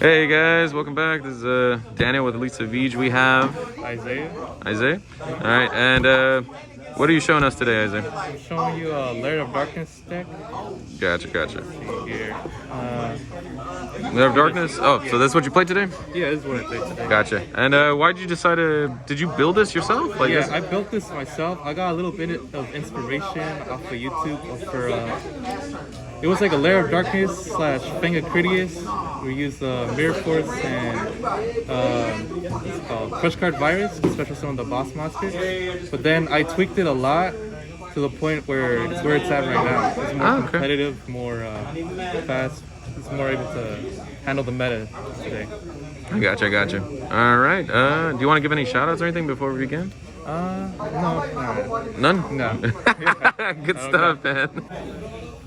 Hey guys, welcome back. This is Daniel with Savij. We have Isaiah. All right, and what are you showing us today, Isaiah? I'm showing you a Lair of Darkness deck. Gotcha. See here. Lair of Darkness? Oh, so that's what you played today? Yeah, this is what I played today. Gotcha. And why did you decide to, did you build this yourself? Like Yeah, this? I built this myself. I got a little bit of inspiration off of YouTube for, it was like a Lair of Darkness / Fanga Critias. We used Mirror Force and what's it called? Crush Card Virus, special summon the boss monster. But then I tweaked it a lot to the point where it's at right now. It's more competitive, more fast. It's more able to handle the meta today. I gotcha. All right. Do you want to give any shout outs or anything before we begin? No. None? No. Good stuff, man.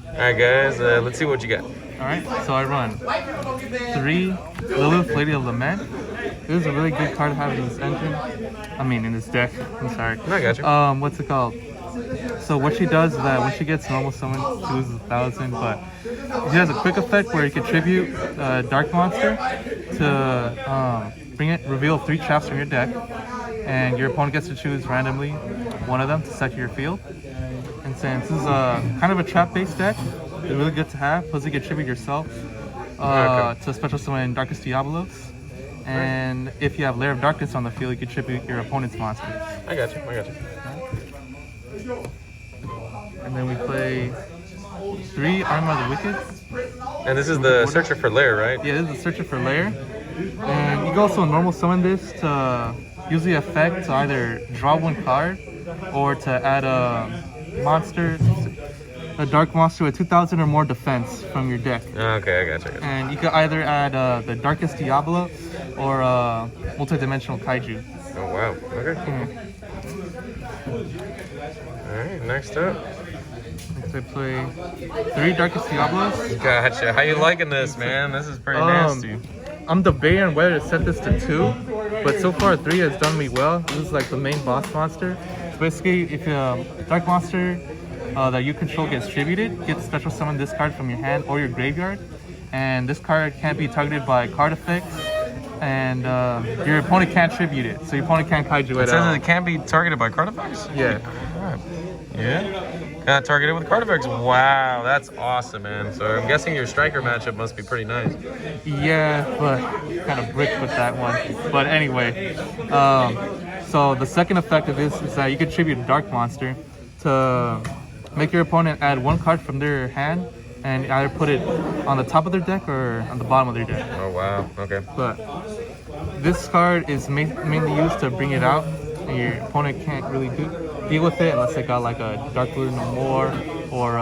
All right, guys. Let's see what you got. Alright, so I run 3 Lilith, Lady of Lament. This is a really good card to have in this engine. In this deck. I'm sorry. I got you. What's it called? So what she does is that when she gets normal summon, she loses 1,000, but she has a quick effect where you contribute Dark Monster to reveal 3 traps from your deck, and your opponent gets to choose randomly one of them to set to your field. And since this is kind of a trap-based deck, it's really good to have. Plus, you can tribute yourself to special summon Darkest Diabolos. And if you have Lair of Darkness on the field, you can tribute your opponent's monsters. I got you. And then we play 3 Armor of the Wicked. And this is the Searcher for Lair, right? Yeah, this is the Searcher for Lair. And you can also normal summon this to use the effect to either draw 1 card or to add a dark monster with 2,000 or more defense from your deck. Okay, I got you. And you could either add the Darkest Diablo or multi-dimensional Kaiju. Oh wow. Okay. All right. Next up. Next I play 3 Darkest Diablos. Gotcha. How you liking this, man? This is pretty nasty. I'm debating on whether to set this to 2, but so far 3 has done me well. This is like the main boss monster. So basically, if Dark Monster that you control gets tributed, get special summon this card from your hand or your graveyard, and this card can't be targeted by card effects, and your opponent can't tribute it, so your opponent can't kaiju it. It says it can't be targeted by card effects? Yeah. Yeah? Can't target it with card effects. Wow, that's awesome, man. So I'm guessing your striker matchup must be pretty nice. Yeah, but kind of bricked with that one. But anyway, so the second effect of this is that you can tribute a Dark Monster to make your opponent add 1 card from their hand and either put it on the top of their deck or on the bottom of their deck. Oh, wow. Okay. But this card is mainly used to bring it out, and your opponent can't really deal with it unless they got like a Dark Blue No More or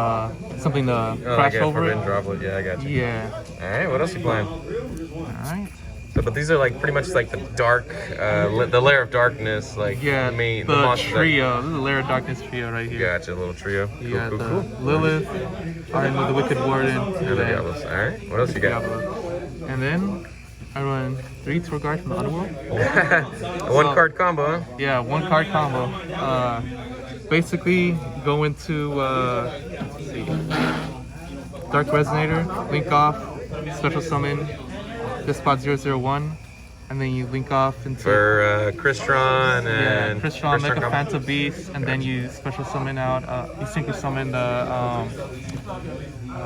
something to crash over it. Droplet. Yeah, I got you. Yeah. All right, what else are you playing? All right. So, but these are like pretty much like the dark, the Lair of Darkness, like the trio. This is the Lair of Darkness trio right here. Gotcha, little trio. You got the Lilith, Arm of the Wicked Warden, and the Diablos. All right, what else you got? And then I run 3 Tour Guard from the Underworld. 1 card combo, huh? Yeah, 1 card combo. Basically, go into let's see, Dark Resonator, link off, special summon Despot 001, and then you link off into Crystron and Crystron, make a Phantom Beast, and then you special summon out. You synchro summon the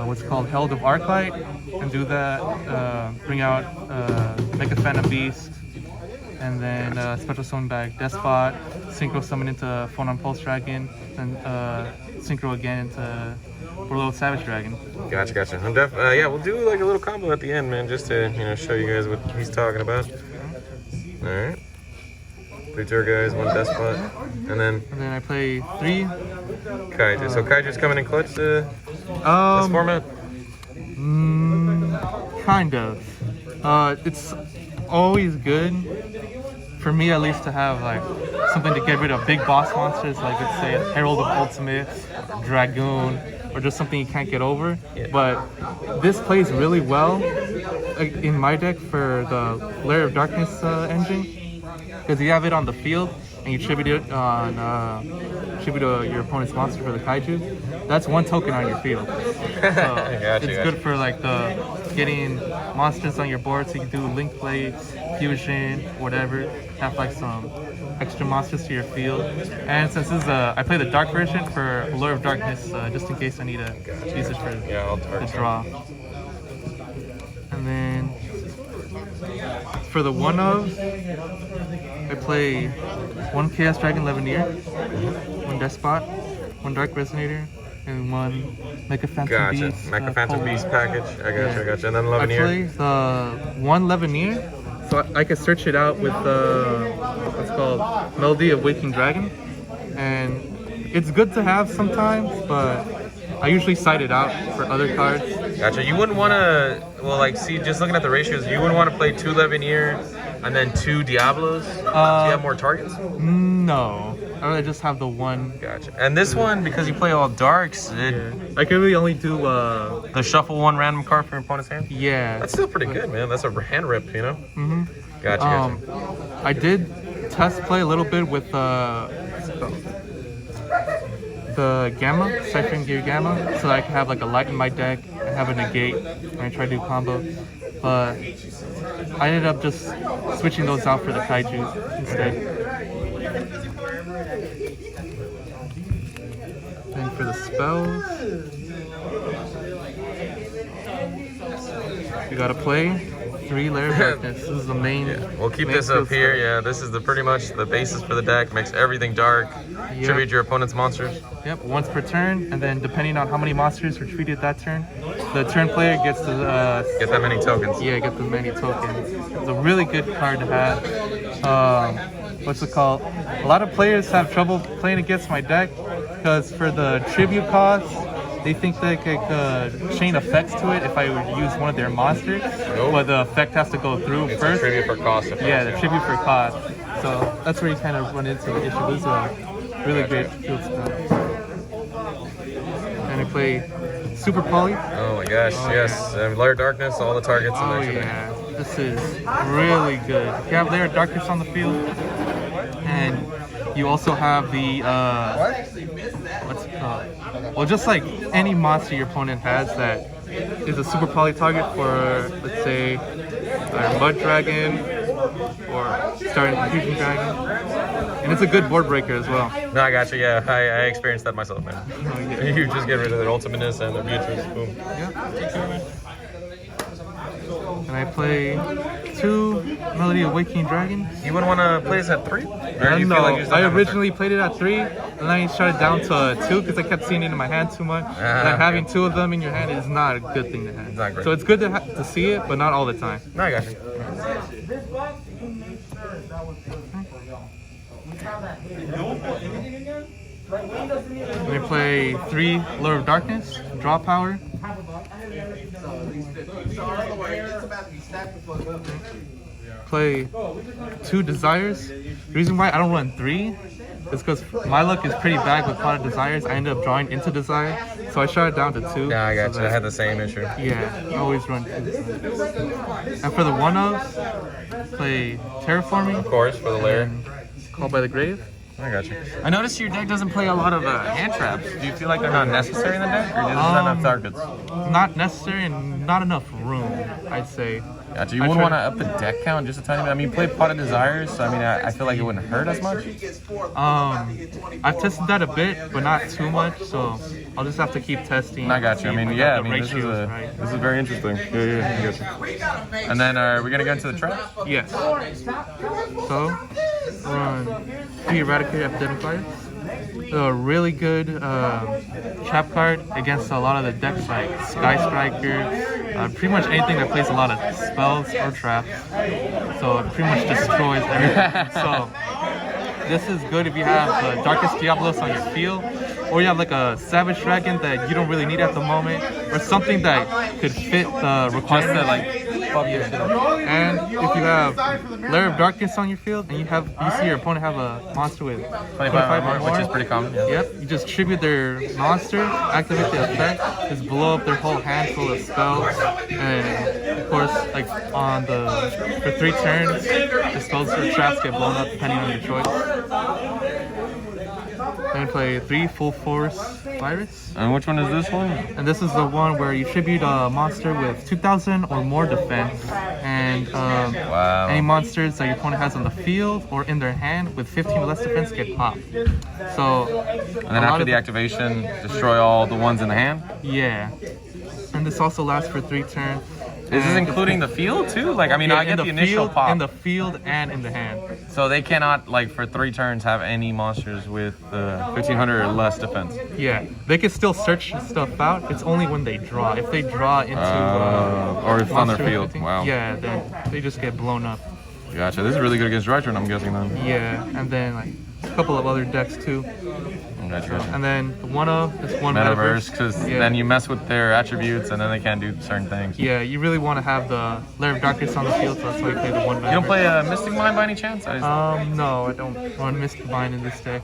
what's called Herald of Arclight, and do that. Bring out make a Phantom Beast, and then special summon back Despot, synchro summon into Phonon Pulse Dragon, and synchro again into Below Savage Dragon. Gotcha. I'm yeah, we'll do like a little combo at the end, man, just to show you guys what he's talking about. All right. 3 tour guys, 1 Despot, and then I play 3 Kaiju. So Kaiju's coming in clutch to this format. Kind of. It's always good, for me at least, to have like something to get rid of big boss monsters, like let's say Herald of Ultimate, Dragoon, or just something you can't get over. Yeah. But this plays really well in my deck for the Lair of Darkness engine, because you have it on the field, and you tribute it on tribute to your opponent's monster for the kaiju, that's 1 token on your field. So it's good for like the getting monsters on your board, so you can do link play, fusion, whatever. Have like some extra monsters to your field. And since this is I play the dark version for Lair of Darkness, just in case I need to use it for the draw. And then for the 1-of, I play 1 Chaos Dragon Levineer, 1 Despot, 1 Dark Resonator, and 1 Mecha Phantom Beast. Mecha Phantom Beast package. I got you. And then Levineer. I play the 1 Levineer, so I can search it out with what's called Melody of Waking Dragon, and it's good to have sometimes, but I usually side it out for other cards. Gotcha. You wouldn't want to, well, like, see, just looking at the ratios, you wouldn't want to play 2 Levineer and then 2 Diablos? Do you have more targets? No. I would just have the 1. Gotcha. And this one, because you play all darks, I can really only do the shuffle 1 random card for your opponent's hand? Yeah. That's still pretty good, man. That's a hand rip, you know? Mm-hmm. Gotcha. I did test play a little bit with the Gamma, Siphon Gear Gamma, so that I can have like a light in my deck and have a negate when I try to do combo. But I ended up just switching those out for the kaiju instead. And for the spells, you gotta play 3 Lair of Darkness. This is the main. We'll keep this up here. Yeah, this is pretty much the basis for the deck. Makes everything dark. Tribute your opponent's monsters. Yep, once per turn, and then depending on how many monsters were treated that turn, the turn player gets to get that many tokens. Yeah, get the many tokens. It's a really good card to have. What's it called? A lot of players have trouble playing against my deck because for the tribute cost, they think they could chain effects to it if I would use one of their monsters, but the effect has to go through it's first. A tribute for cost. Yeah, the tribute for cost. So that's where you kind of run into the issue. This is a really great field spell. And I play Super Poly. Oh my gosh, yes. Lair of Darkness, all the targets. Oh yeah, this is really good. You have Lair of Darkness on the field, and you also have the what's it called? Well, just like any monster your opponent has that is a super poly target for, let's say, a Mud Dragon or Starting Confusion Dragon, and it's a good board breaker as well. No, I got you. Yeah, I experienced that myself, man. Oh, yeah. You just get rid of their ultimateness and their Beatrice. Boom. Yeah. And I play 2 Melody of Waking Dragon. You wouldn't want to play this at 3? Or No, I originally played it at 3, and then I shot it down to 2 because I kept seeing it in my hand too much. And having 2 of them in your hand is not a good thing to have. It's not great. So it's good to see it, but not all the time. No, I got you. And I play 3 Lair of Darkness, draw power. Play 2 Desires. The reason why I don't run 3 is because my luck is pretty bad with Cloud of Desires. I end up drawing into Desire, so I shot it down to 2. Yeah, I got you. I had the same issue. Yeah, I always run 2. And for the 1-ofs, play Terraforming. Of course, for the Lair. Called by the Grave. I got you. I noticed your deck doesn't play a lot of hand traps. Do you feel like they're not necessary in the deck, or is there enough targets? Not necessary and not enough room, I'd say. Gotcha. You wouldn't want to up the deck count just a tiny bit? I mean, you play Pot of Desires, so I mean, I feel like it wouldn't hurt as much. I've tested that a bit, but not too much, so I'll just have to keep testing. I got you. I mean, yeah, I mean, this is very interesting. Yeah, I got you. And then, are we going to go into the trap? Yes. So, run 3 Eradicated Identifiers. A really good trap card against a lot of the decks like Sky Striker, pretty much anything that plays a lot of spells or traps. So it pretty much destroys everything. So this is good if you have the Darkest Diablos on your field, or you have like a Savage Dragon that you don't really need at the moment, or something that could fit the requirement. fuck your shit up. And if you have Lair of Darkness on your field and you see your opponent have a monster with 25 or more, which is pretty common. Yeah. Yep, you just tribute their monster, activate the effect, just blow up their whole hand full of spells, and of course, like for 3 turns, the spells or traps get blown up depending on your choice. Then play 3 full force virus. And which one is this one? And this is the one where you tribute a monster with 2,000 or more defense, and any monsters that your opponent has on the field or in their hand with 15 or less defense get popped. So, and then after the activation, destroy all the ones in the hand? Yeah. And this also lasts for 3 turns. Is this including the field too? Like, I mean, I get the initial pop. In the field and in the hand. So they cannot, like, for 3 turns have any monsters with 1,500 or less defense. Yeah, they can still search stuff out. It's only when they draw. If they draw into or if on their field. Wow. Yeah, then they just get blown up. Gotcha. This is really good against Retron, I'm guessing then. Yeah, and then like a couple of other decks too. Gotcha. And then the 1-0 is one Metaverse, because then you mess with their attributes and then they can't do certain things. Yeah, you really want to have the Lair of Darkness on the field, so that's why you play the 1 Metaverse. You don't play Mystic Mind by any chance? No, I don't run Mystic Mind in this deck.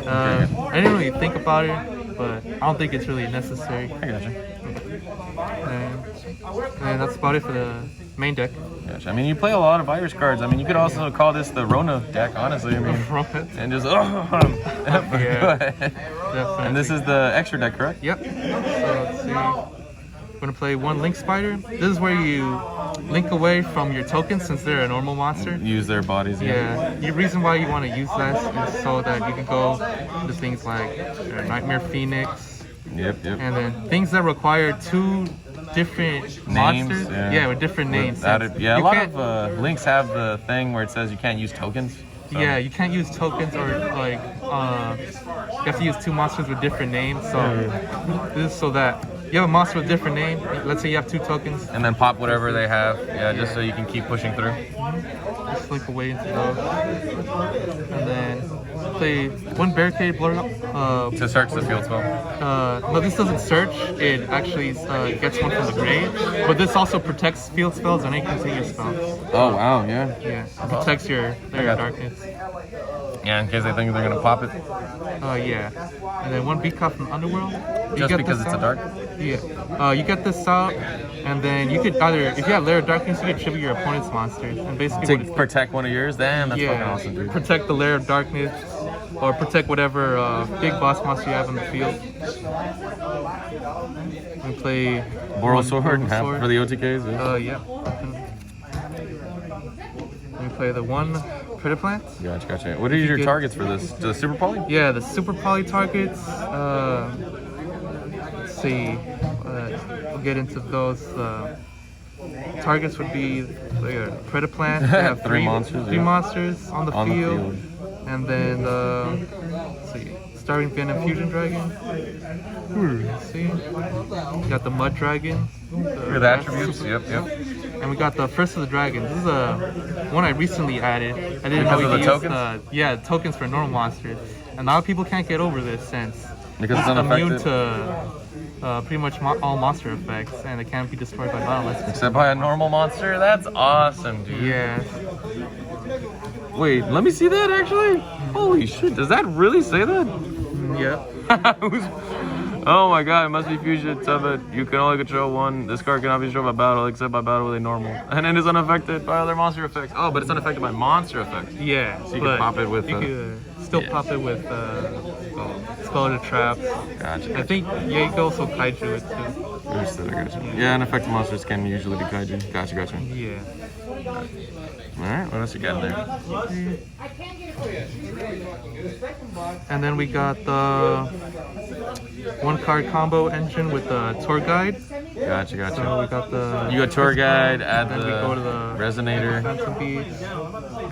I didn't really think about it, but I don't think it's really necessary. I gotcha. And that's about it for the main deck. Gotcha. I mean, you play a lot of virus cards. I mean, you could also call this the Rona deck, honestly. I mean, and just yeah, definitely. And this is the extra deck, correct? Yep. So let's see. We're gonna play 1 Link Spider. This is where you link away from your tokens since they're a normal monster. Use their bodies. Yeah. The reason why you want to use this is so that you can go to things like Nightmare Phoenix. Yep. And then things that require 2 different monsters. Yeah, with different names. A lot of links have the thing where it says you can't use tokens. So. Yeah, you can't use tokens or like you have to use 2 monsters with different names. So this is so that you have a monster with a different name. Let's say you have 2 tokens. And then pop whatever they have. Yeah, just so you can keep pushing through. Just link away into those. And then play 1 Barricade Blur to search the field spell. No, this doesn't search. It actually gets one from the grave. But this also protects field spells and any continuous spells. Oh, wow, yeah. Yeah, it protects your Lair of Darkness. Yeah, in case they think they're going to pop it. Yeah. And then 1 Beacon from Underworld. Just because it's a dark? Yeah. You get this out, and then you could either, if you have Lair of Darkness, you can tribute your opponent's monsters. And basically to protect one of yours? Damn, that's fucking awesome, dude. Protect the Lair of Darkness, or protect whatever big boss monster you have in the field. We play Boral Sword for the OTKs? Yeah. We play the 1 Critter Plant. Gotcha. What are your targets for this? The Super Poly? Yeah, the Super Poly targets. Let's see. We'll get into those. Targets would be Predator Plant. They have 3 monsters. 3 monsters on the field. And then let's see. Starving Venom Fusion Dragon. Let's see. We got the Mud Dragon. The attributes. Yep. And we got the First of the Dragons. This is one I recently added. I didn't know we could use tokens for normal monsters. And a lot of people can't get over this since because it's immune to pretty much all monster effects, and it can't be destroyed by battle. Except by a normal monster? That's awesome, dude. Yeah. Wait, let me see that actually? Holy shit, does that really say that? Yep. Oh my god, it must be fusion. You can only control 1. This card cannot be destroyed by battle except by battle with a normal. And it is unaffected by other monster effects. Oh, but it's unaffected by monster effects. Yeah. So you can pop it with... You can still pop it with Spell Traps. Gotcha. I think you can also Kaiju it too. Understood, I gotcha. Yeah, unaffected monsters can usually be Kaiju. Gotcha. Yeah. Alright, what else you got in there? And then we got the 1 card combo engine with the tour guide. Gotcha. So we got the... You got tour guide, add then the, we go to the Resonator. Phantom Beast.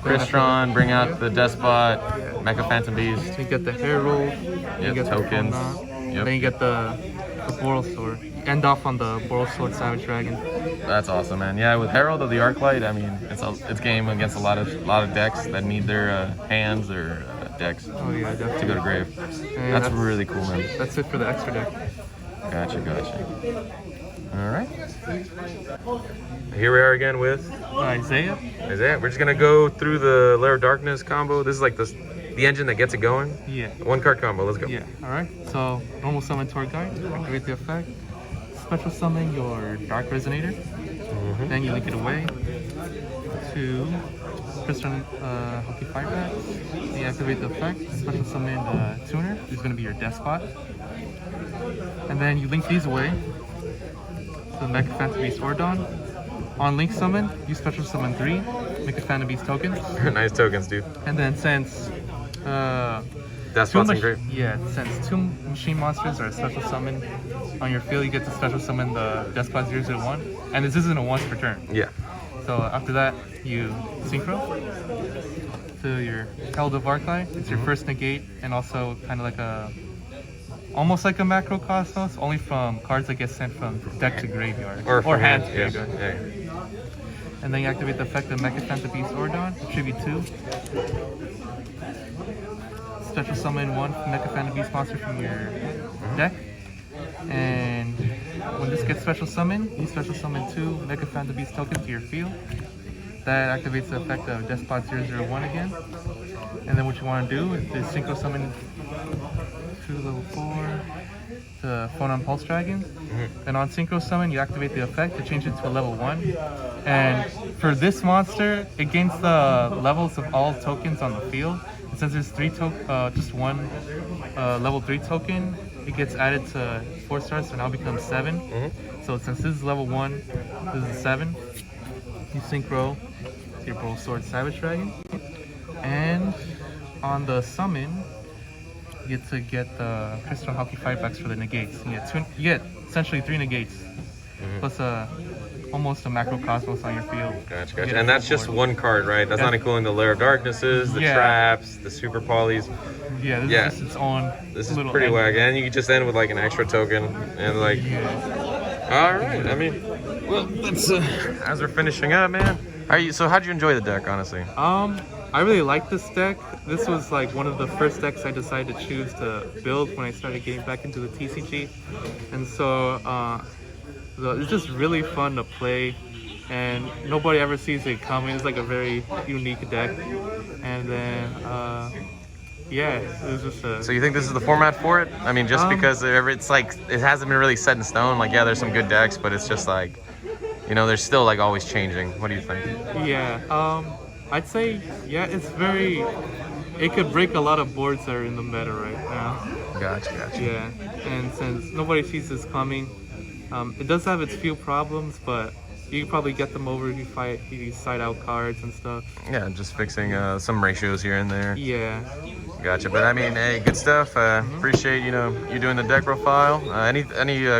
Crystron, bring out the Despot, Mecha Phantom Beast. You get the Herald. You get tokens. Then you get the Boral Sword. End off on the Boral Sword Savage Dragon. That's awesome, man. Yeah, with Herald of the Arclight, I mean, it's game against a lot of decks that need their hands or decks Oh yeah, definitely. to go to grave. That's really cool, man. That's it for the extra deck. Gotcha, gotcha. All right. Here we are again with Isaiah. Isaiah. We're just gonna go through the Lair of Darkness combo. This is like the engine that gets it going. Yeah. One card combo. Let's go. Yeah. All right. So normal summon Torque Guard. Activate the effect. Special summon your Dark Resonator. Then you link it away to Crystal Hockey Fireback. You activate the effect. Special summon Tuner, who's going to be your Despot. And then you link these away to the Mecha Phantom Beast Ordon. On link summon, you special summon 3 Mecha Phantom Beast tokens. Nice tokens, dude. And then since Despot's great. yeah, since 2 machine monsters are a special summon on your field, you get to special summon the Despot 001. And this isn't a once per turn. Yeah. So after that, you synchro to your Herald of Arclight. It's your first negate, and also kind of like almost like a macro Cosmos, only from cards that get sent from deck to graveyard Or hand. Yeah. To Yeah. And then you activate the effect of Mecha Phantom Beast Ordon, tribute 2. Special summon 1 Mecha Phantom Beast monster from your deck. And when this gets special summoned, you special summon 2 Mecha Phantom Beast tokens to your field. That activates the effect of Despot 001 again. And then what you want to do is synchro summon 2 level 4 to Phonon Pulse Dragon. Then on synchro summon, you activate the effect to change it to a level 1. And for this monster, it gains the levels of all tokens on the field. And since there's just one level 3 token, it gets added to 4 stars, so now it becomes 7. So since this is level 1, this is 7. You synchro to your Brawl Sword Savage Dragon. And on the summon, you get the Crystal Hockey Fightbacks for the negates. You get essentially 3 negates, plus almost a macro Cosmos on your field. Gotcha. And that's just one card, right? That's not including the Lair of Darknesses, the traps, the super polys. Yeah, this is just its own. This is pretty whack. And you can just end with like an extra token and like. All right. I mean, well, let's as we're finishing up, man. So how'd you enjoy the deck, honestly? I really like this deck. This was like one of the first decks I decided to choose to build when I started getting back into the TCG, and so it's just really fun to play, and nobody ever sees it coming. It's like a very unique deck, and then yeah, it was just So you think this is the format for it? I mean, just because it's like it hasn't been really set in stone. Like, yeah, there's some good decks, but it's just like, you know, there's still like always changing. What do you think? Yeah, I'd say it could break a lot of boards that are in the meta right now. Gotcha. Yeah, and since nobody sees this coming, it does have its few problems, but you can probably get them over if you side out cards and stuff. Yeah, just fixing some ratios here and there. Yeah. Gotcha, but I mean, hey, good stuff. Appreciate you doing the deck profile. Any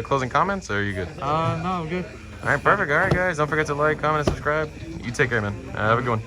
closing comments, or are you good? No, I'm good. All right, perfect. All right, guys, don't forget to like, comment, and subscribe. You take care, man. Have a good one.